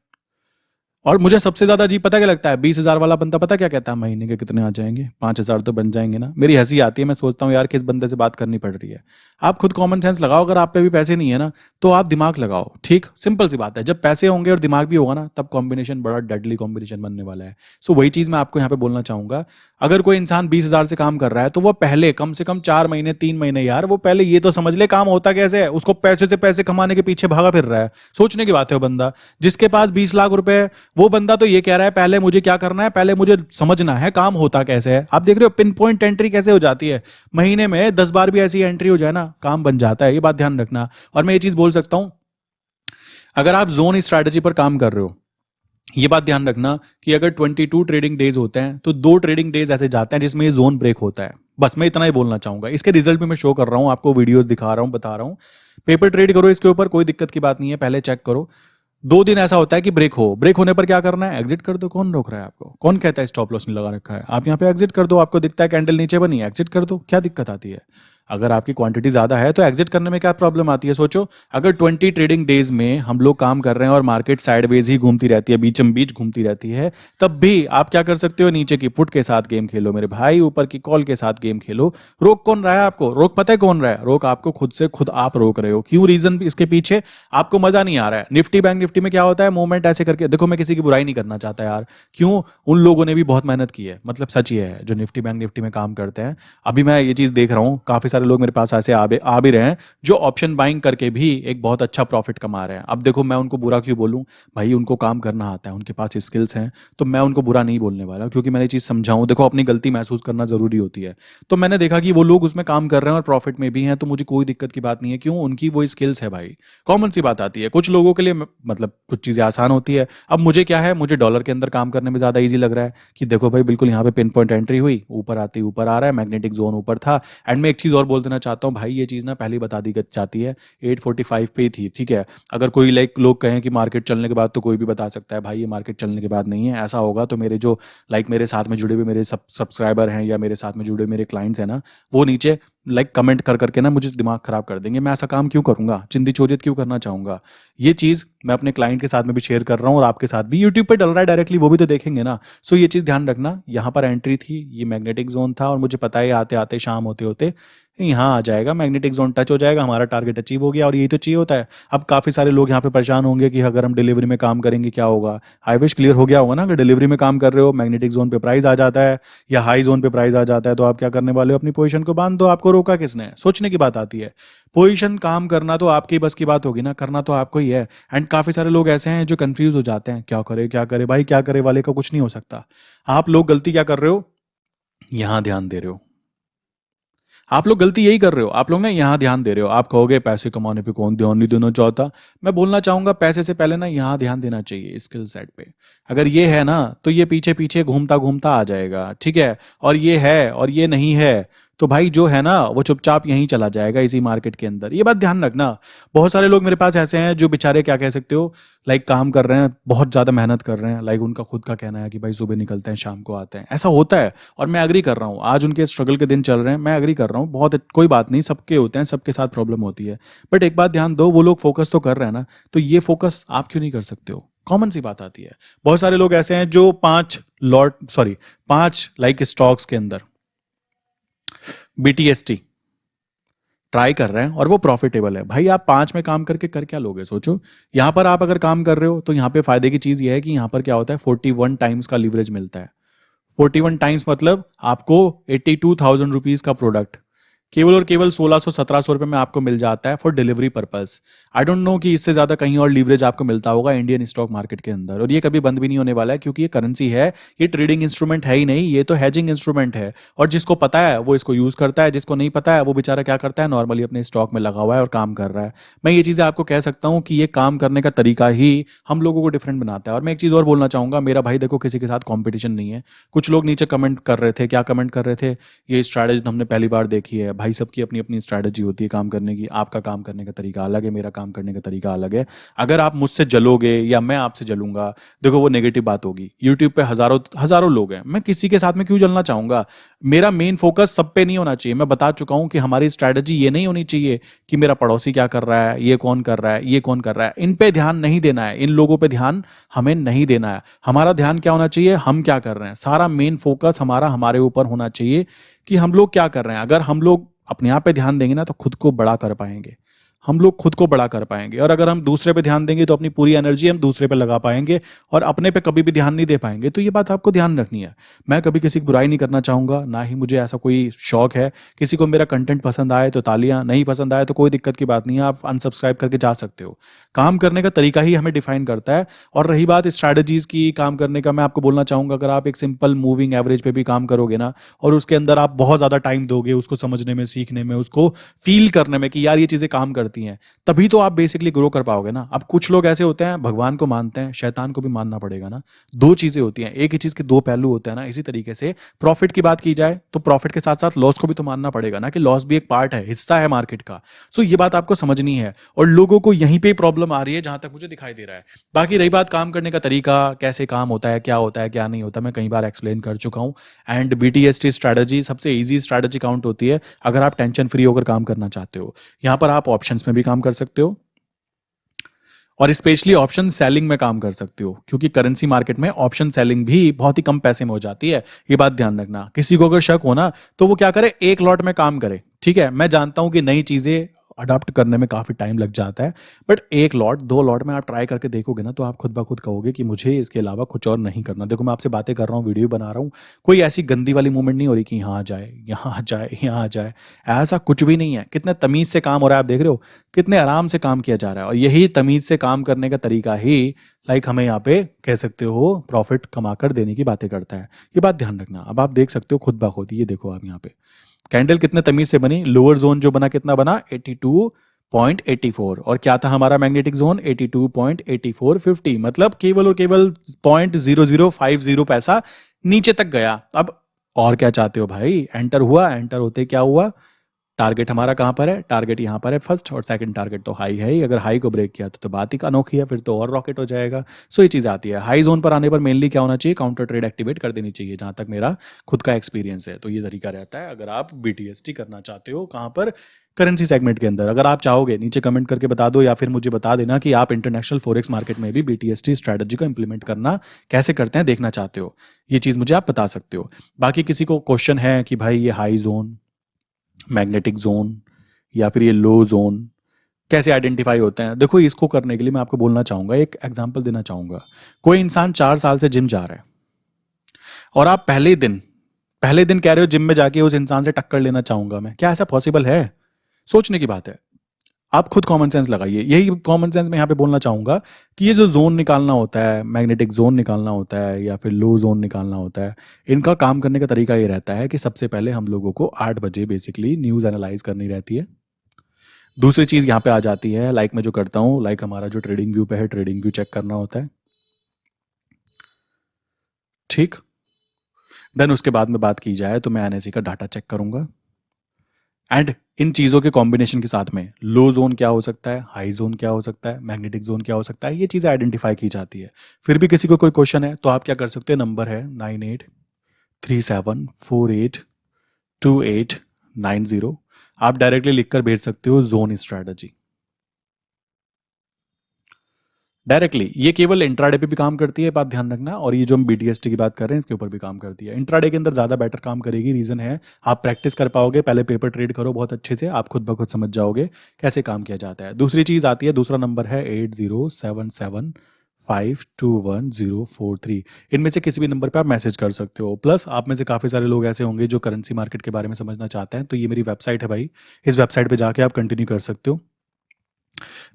और मुझे सबसे ज्यादा अजीब पता क्या लगता है, 20 हजार वाला बंदा पता क्या कहता है, महीने के कितने आ जाएंगे, 5 हजार तो बन जाएंगे ना। मेरी हंसी आती है, मैं सोचता हूँ यार किस बंदे से बात करनी पड़ रही है। आप खुद कॉमन सेंस लगाओ, अगर आप पे भी पैसे नहीं है ना तो आप दिमाग लगाओ। ठीक, सिंपल सी बात है। जब पैसे होंगे और दिमाग भी होगा ना, तब कॉम्बिनेशन बड़ा डेडली कॉम्बिनेशन बनने वाला है। सो वही चीज मैं आपको यहाँ पे बोलना चाहूंगा। अगर कोई इंसान 20 हजार से काम कर रहा है तो वो पहले कम से कम 4 महीने 3 महीने यार, वो पहले ये तो समझ ले काम होता कैसे है। उसको पैसे से पैसे कमाने के पीछे भागा फिर रहा है। सोचने की बात है, वो बंदा जिसके पास 20 लाख रुपए है, वो बंदा तो ये कह रहा है पहले मुझे क्या करना है, पहले मुझे समझना है काम होता कैसे है। आप देख रहे हो पिन पॉइंट एंट्री कैसे हो जाती है, महीने में 10 बार भी ऐसी एंट्री हो जाए ना, काम बन जाता है। ये बात ध्यान रखना। और मैं ये चीज बोल सकता हूं, अगर आप जोन स्ट्रैटेजी पर काम कर रहे हो, ये बात ध्यान रखना कि अगर 22 ट्रेडिंग डेज होते हैं तो 2 ट्रेडिंग डेज ऐसे जाते हैं जिसमें ये जोन ब्रेक होता है। बस मैं इतना ही बोलना चाहूंगा। इसके रिजल्ट भी मैं शो कर रहा हूं आपको, वीडियोस दिखा रहा हूं, बता रहा हूं। पेपर ट्रेड करो इसके ऊपर, कोई दिक्कत की बात नहीं है, पहले चेक करो। 2 दिन ऐसा होता है कि ब्रेक होने पर क्या करना है, एग्जिट कर दो। कौन रोक रहा है आपको, कौन कहता है स्टॉप लॉस नहीं लगा रखा है, आप यहाँ पे एग्जिट कर दो। आपको दिखता है कैंडल नीचे बनी, एग्जिट कर दो, क्या दिक्कत आती है। अगर आपकी क्वांटिटी ज्यादा है तो एग्जिट करने में क्या प्रॉब्लम आती है। सोचो, अगर 20 ट्रेडिंग डेज में हम लोग काम कर रहे हैं और मार्केट साइडवेज ही घूमती रहती है, बीचम बीच घूमती रहती है, तब भी आप क्या कर सकते हो, नीचे की पुट के साथ गेम खेलो मेरे भाई, ऊपर की कॉल के साथ गेम खेलो। रोक कौन रहा है आपको, रोक पता है कौन रहा है, रोक आपको खुद से खुद आप रोक रहे हो। क्यों, रीजन इसके पीछे आपको मजा नहीं आ रहा है। निफ्टी बैंक निफ्टी में क्या होता है, मूवमेंट ऐसे करके देखो, मैं किसी की बुराई नहीं करना चाहता यार, क्यों, उन लोगों ने भी बहुत मेहनत की है। मतलब सच ये है, जो निफ्टी बैंक निफ्टी में काम करते हैं। अभी मैं ये चीज देख रहा हूँ, काफी सारे लोग मेरे पास ऐसे आ भी रहे हैं जो ऑप्शन बाइंग करके भी एक बहुत अच्छा प्रॉफिट कमा रहे हैं। अब देखो, मैं उनको बुरा क्यों बोलूं भाई, उनको काम करना आता है, उनके पास स्किल्स हैं, तो मैं उनको बुरा नहीं बोलने वाला, क्योंकि मैंने चीज समझाऊं। देखो, अपनी गलती महसूस करना जरूरी होती है। तो मैंने देखा कि वो लोग उसमें काम कर रहे हैं और प्रॉफिट में भी हैं, तो मुझे कोई दिक्कत की बात नहीं है। क्यों, उनकी वो स्किल्स है भाई। कॉमन सी बात आती है, कुछ लोगों के लिए मतलब कुछ चीजें आसान होती है। अब मुझे क्या है, मुझे डॉलर के अंदर काम करने में ज्यादा ईजी लग रहा है कि देखो भाई, बिल्कुल यहाँ पे पिन पॉइंट एंट्री हुई, ऊपर आती ऊपर आ रहा है, मैग्नेटिक जोन ऊपर था। एंड मैं एक चीज और बोल देना चाहता हूँ भाई, ये चीज ना पहले बता दी जाती है, 845 पे ही थी, ठीक है। अगर कोई लोग कहें कि मार्केट चलने के बाद, तो कोई भी बता सकता है भाई ये मार्केट चलने के बाद नहीं है। ऐसा होगा तो मेरे जो मेरे साथ में जुड़े हुए मेरे सब्सक्राइबर हैं, या मेरे साथ में जुड़े हुए मेरे क्लाइंट्स हैं ना, वो नीचे कमेंट कर करके ना मुझे दिमाग खराब कर देंगे। मैं ऐसा काम क्यों करूंगा, चिंदी चोरियत क्यों करना चाहूंगा। ये चीज मैं अपने क्लाइंट के साथ में भी शेयर कर रहा हूँ, और आपके साथ भी यूट्यूब पे डल रहा है डायरेक्टली, वो भी तो देखेंगे ना। सो ये चीज ध्यान रखना, यहाँ पर एंट्री थी, ये मैग्नेटिक जोन था, और मुझे पता है आते आते शाम होते होते यहाँ आ जाएगा, मैग्नेटिक जोन टच हो जाएगा, हमारा टारगेट अचीव हो गया। और यही तो चाहिए होता है। अब काफी सारे लोग यहाँ पे परेशान होंगे कि अगर हम डिलीवरी में काम करेंगे क्या होगा। आई विश क्लियर हो गया होगा ना। अगर डिलीवरी में काम कर रहे हो, मैग्नेटिक जोन पे प्राइस आ जाता है या हाई जोन पे प्राइस आ जाता है, तो आप क्या करने वाले हो, अपनी पोजीशन को बांध दो। आपको रोका किसने, सोचने की बात आती है। पोजीशन काम करना तो आपकी बस की बात होगी ना, करना तो आपको ही है। एंड काफी सारे लोग ऐसे हैं जो कंफ्यूज हो जाते हैं, क्या करे भाई, क्या करे वाले का कुछ नहीं हो सकता। आप लोग गलती क्या कर रहे हो, यहां ध्यान दे रहे हो। आप लोग गलती यही कर रहे हो, आप लोग ना यहाँ ध्यान दे रहे हो। आप कहोगे पैसे कमाने पे कौन ध्यान नहीं देना चाहता। मैं बोलना चाहूंगा, पैसे से पहले ना यहाँ ध्यान देना चाहिए, स्किल सेट पे। अगर ये है ना, तो ये पीछे पीछे घूमता घूमता आ जाएगा, ठीक है। और ये है और ये नहीं है, तो भाई जो है ना वो चुपचाप यहीं चला जाएगा इसी मार्केट के अंदर। ये बात ध्यान रखना। बहुत सारे लोग मेरे पास ऐसे हैं जो बेचारे क्या कह सकते हो, काम कर रहे हैं, बहुत ज्यादा मेहनत कर रहे हैं। उनका खुद का कहना है कि भाई सुबह निकलते हैं शाम को आते हैं, ऐसा होता है। और मैं एग्री कर रहा हूँ, आज उनके स्ट्रगल के दिन चल रहे हैं, मैं एग्री कर रहा हूँ, बहुत कोई बात नहीं, सबके होते हैं, सबके साथ प्रॉब्लम होती है। बट एक बात ध्यान दो, वो लोग फोकस तो कर रहे हैं ना, तो ये फोकस आप क्यों नहीं कर सकते हो। कॉमन सी बात आती है। बहुत सारे लोग ऐसे हैं जो 5 स्टॉक्स के अंदर BTST, ट्राई कर रहे हैं और वो प्रॉफिटेबल है, भाई आप 5 में काम करके कर क्या लोगे? सोचो। यहाँ पर आप अगर काम कर रहे हो तो यहाँ पे फायदे की चीज़ ये है कि यहाँ पर क्या होता है, 41 टाइम्स का लीवरेज मिलता है। 41 टाइम्स मतलब आपको 82,000 रुपीज़ का प्रोडक्ट केवल और केवल 1600-1700 रुपये में आपको मिल जाता है for delivery purpose. I don't know कि इससे ज़्यादा कहीं और लीवरेज आपको मिलता होगा इंडियन स्टॉक मार्केट के अंदर, और ये कभी बंद भी नहीं होने वाला है क्योंकि ये करेंसी है, ये ट्रेडिंग इंस्ट्रूमेंट है ही नहीं, ये तो हैजिंग इंस्ट्रूमेंट है। और जिसको पता है वो इसको यूज़ करता है, जिसको नहीं पता है वो बेचारा क्या करता है, नॉर्मली अपने स्टॉक में लगा हुआ है और काम कर रहा है। मैं ये चीज़ें आपको कह सकता हूँ कि ये काम करने का तरीका ही हम लोगों को डिफरेंट बनाता है। और मैं एक चीज़ और बोलना चाहूँगा, मेरा भाई देखो किसी के साथ कॉम्पिटिशन नहीं है। कुछ लोग नीचे कमेंट कर रहे थे, क्या कमेंट कर रहे थे, ये स्ट्रैटेजी तो हमने पहली बार देखी है। भाई सबकी अपनी अपनी स्ट्रैटेजी होती है काम करने की, आपका काम करने का तरीका अलग है, मेरा काम करने का तरीका अलग है। अगर आप मुझसे जलोगे या मैं आपसे जलूंगा, देखो वो नेगेटिव बात होगी। यूट्यूब पे हजारों हजारों लोग हैं, मैं किसी के साथ में क्यों जलना चाहूंगा? मेरा मेन फोकस सब पे नहीं होना चाहिए। मैं बता चुका हूं कि हमारी स्ट्रैटेजी ये नहीं होनी चाहिए कि मेरा पड़ोसी क्या कर रहा है, ये कौन कर रहा है, ये कौन कर रहा है। इन पे ध्यान नहीं देना है, इन लोगों पे ध्यान हमें नहीं देना है। हमारा ध्यान क्या होना चाहिए, हम क्या कर रहे हैं। सारा मेन फोकस हमारा हमारे ऊपर होना चाहिए कि हम लोग क्या कर रहे हैं। अगर हम लोग अपने आप पे ध्यान देंगे ना तो खुद को बड़ा कर पाएंगे, हम लोग खुद को बड़ा कर पाएंगे। और अगर हम दूसरे पे ध्यान देंगे तो अपनी पूरी एनर्जी हम दूसरे पे लगा पाएंगे और अपने पे कभी भी ध्यान नहीं दे पाएंगे। तो ये बात आपको ध्यान रखनी है। मैं कभी किसी की बुराई नहीं करना चाहूंगा, ना ही मुझे ऐसा कोई शौक है। किसी को मेरा कंटेंट पसंद आए तो तालियां, नहीं पसंद आए तो कोई दिक्कत की बात नहीं है, आप अनसब्सक्राइब करके जा सकते हो। काम करने का तरीका ही हमें डिफाइन करता है। और रही बात स्ट्रैटेजीज की काम करने का, मैं आपको बोलना चाहूंगा, अगर आप एक सिंपल मूविंग एवरेज पे भी काम करोगे ना और उसके अंदर आप बहुत ज्यादा टाइम दोगे उसको समझने में, सीखने में, उसको फील करने में कि यार ये चीजें काम करती हैं, तभी तो आप बेसिकली ग्रो कर पाओगे ना। अब कुछ लोग ऐसे होते हैं भगवान को मानते हैं, शैतान को भी मानना पड़ेगा ना। दो चीजें होती हैं, एक ही चीज के दो पहलू होते हैं ना। इसी तरीके से प्रॉफिट की बात की जाए तो प्रॉफिट के साथ साथ लॉस को भी तो मानना पड़ेगा ना, कि लॉस भी एक पार्ट है, हिस्सा है मार्केट का। सो ये बात आपको समझनी है और लोगों को यहीं पे प्रॉब्लम आ रही है जहां तक मुझे दिखाई दे रहा है। बाकी रही बात काम करने का तरीका, कैसे काम होता है, क्या नहीं होता, मैं कई बार एक्सप्लेन कर चुका हूं। एंड BTST स्ट्रैटेजी सबसे ईजी स्ट्रैटेजी काउंट होती है अगर आप टेंशन फ्री होकर काम करना चाहते हो। यहां पर आप ऑप्शंस में भी काम कर सकते हो और स्पेशली ऑप्शन सेलिंग में काम कर सकते हो, क्योंकि करेंसी मार्केट में ऑप्शन सेलिंग भी बहुत ही कम पैसे में हो जाती है। ये बात ध्यान रखना। किसी को अगर शक हो ना तो वो क्या करे, एक लॉट में काम करे। ठीक है, मैं जानता हूं कि नई चीजें अडॉप्ट करने में काफी टाइम लग जाता है, बट एक लॉट दो लॉट में आप ट्राई करके देखोगे ना तो आप खुद ब खुद कहोगे कि मुझे इसके अलावा कुछ और नहीं करना। देखो मैं आपसे बातें कर रहा हूँ, वीडियो बना रहा हूँ, कोई ऐसी गंदी वाली मूवमेंट नहीं हो रही कि यहाँ जाए, यहाँ जाए, यहाँ जाए। ऐसा कुछ भी नहीं है। कितने तमीज से काम हो रहा है आप देख रहे हो, कितने आराम से काम किया जा रहा है। और यही तमीज से काम करने का तरीका ही हमें यहाँ पे कह सकते हो प्रॉफिट कमाकर देने की बातें करता है। ये बात ध्यान रखना। अब आप देख सकते हो खुद ब खुद, ये देखो आप यहाँ पे कैंडल कितने तमीज से बनी। लोअर जोन जो बना कितना बना, 82.84, और क्या था हमारा मैग्नेटिक जोन, 82.8450, मतलब केवल और केवल 0.0050 पैसा नीचे तक गया। अब और क्या चाहते हो भाई, एंटर हुआ, एंटर होते क्या हुआ, टारगेट हमारा कहाँ पर है, टारगेट यहाँ पर है फर्स्ट, और सेकंड टारगेट तो हाई है ही। अगर हाई को ब्रेक किया तो बात ही अनोखी है, फिर तो और रॉकेट हो जाएगा। सो ये चीज़ आती है। हाई जोन पर आने पर मेनली क्या होना चाहिए, काउंटर ट्रेड एक्टिवेट कर देनी चाहिए, जहाँ तक मेरा खुद का एक्सपीरियंस है। तो ये तरीका रहता है अगर आप BTST करना चाहते हो। कहाँ पर, करेंसी सेगमेंट के अंदर। अगर आप चाहोगे नीचे कमेंट करके बता दो, या फिर मुझे बता देना कि आप इंटरनेशनल फॉरेक्स मार्केट में भी BTST स्ट्रैटेजी को इंप्लीमेंट करना कैसे करते हैं, देखना चाहते हो, ये चीज़ मुझे आप बता सकते हो। बाकी किसी को क्वेश्चन है कि भाई ये हाई जोन, मैग्नेटिक जोन या फिर ये लो जोन कैसे आइडेंटिफाई होते हैं, देखो इसको करने के लिए मैं आपको बोलना चाहूंगा, एक एग्जांपल देना चाहूंगा। कोई इंसान 4 साल से जिम जा रहा है और आप पहले दिन कह रहे हो जिम में जाके उस इंसान से टक्कर लेना चाहूंगा मैं, क्या ऐसा पॉसिबल है? सोचने की बात है। आप खुद कॉमन सेंस लगाइए। यही कॉमन सेंस मैं यहाँ पे बोलना चाहूंगा कि ये जो जोन निकालना होता है, मैग्नेटिक जोन निकालना होता है या फिर लो जोन निकालना होता है, इनका काम करने का तरीका ये रहता है कि सबसे पहले हम लोगों को 8 बजे बेसिकली न्यूज़ एनालाइज करनी रहती है। दूसरी चीज़ यहाँ पे आ जाती है, मैं जो करता हूँ, हमारा जो ट्रेडिंग व्यू पे है, ट्रेडिंग व्यू चेक करना होता है। ठीक, देन उसके बाद में बात की जाए तो मैं NSE का डाटा चेक करूंगा। एंड इन चीज़ों के कॉम्बिनेशन के साथ में लो जोन क्या हो सकता है, हाई जोन क्या हो सकता है, मैग्नेटिक जोन क्या हो सकता है, ये चीज़ें आइडेंटिफाई की जाती है। फिर भी किसी को कोई क्वेश्चन है तो आप क्या कर सकते हैं, नंबर है 9837482890, आप डायरेक्टली लिखकर भेज सकते हो जोन स्ट्रैटेजी। डायरेक्टली ये केवल इंट्राडे पे भी काम करती है, बात ध्यान रखना। और ये जो हम बीटीएसटी की बात कर रहे हैं इसके ऊपर भी काम करती है। इंट्राडे के अंदर ज़्यादा बेटर काम करेगी, रीज़न है आप प्रैक्टिस कर पाओगे, पहले पेपर ट्रेड करो बहुत अच्छे से, आप खुद ब खुद समझ जाओगे कैसे काम किया जाता है। दूसरी चीज़ आती है, दूसरा नंबर है 8077521043। इनमें से किसी भी नंबर पे आप मैसेज कर सकते हो। प्लस आप में से काफ़ी सारे लोग ऐसे होंगे जो करेंसी मार्केट के बारे में समझना चाहते हैं, तो ये मेरी वेबसाइट है भाई, इस वेबसाइट पे जाके आप कंटिन्यू कर सकते हो।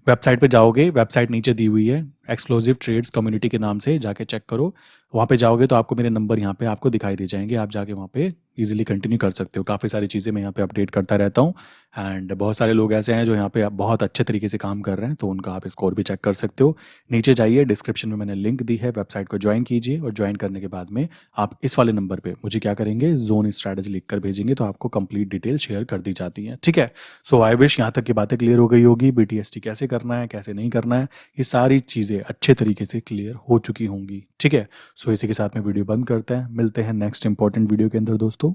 वेबसाइट पे जाओगे, वेबसाइट नीचे दी हुई है, एक्सक्लूसिव ट्रेड्स कम्युनिटी के नाम से, जाके चेक करो। वहाँ पे जाओगे तो आपको मेरे नंबर यहाँ पे आपको दिखाई दे जाएंगे, आप जाके वहाँ पे इजीली कंटिन्यू कर सकते हो। काफ़ी सारी चीज़ें मैं यहाँ पे अपडेट करता रहता हूँ। एंड बहुत सारे लोग ऐसे हैं जो यहाँ पे बहुत अच्छे तरीके से काम कर रहे हैं, तो उनका आप स्कोर भी चेक कर सकते हो। नीचे जाइए, डिस्क्रिप्शन में मैंने लिंक दी है, वेबसाइट को ज्वाइन कीजिए, और ज्वाइन करने के बाद में आप इस वाले नंबर पे मुझे क्या करेंगे, जोन स्ट्रैटेजी लिख कर भेजेंगे, तो आपको कंप्लीट डिटेल शेयर कर दी जाती है। ठीक है, सो आई विश यहाँ तक की बातें क्लियर हो गई होगी, बीटीएसटी कैसे करना है कैसे नहीं करना है, ये सारी चीज़ें अच्छे तरीके से क्लियर हो चुकी होंगी। ठीक है, सो इसी के साथ में वीडियो बंद करते हैं, मिलते हैं नेक्स्ट इंपॉर्टेंट वीडियो के अंदर दोस्तों।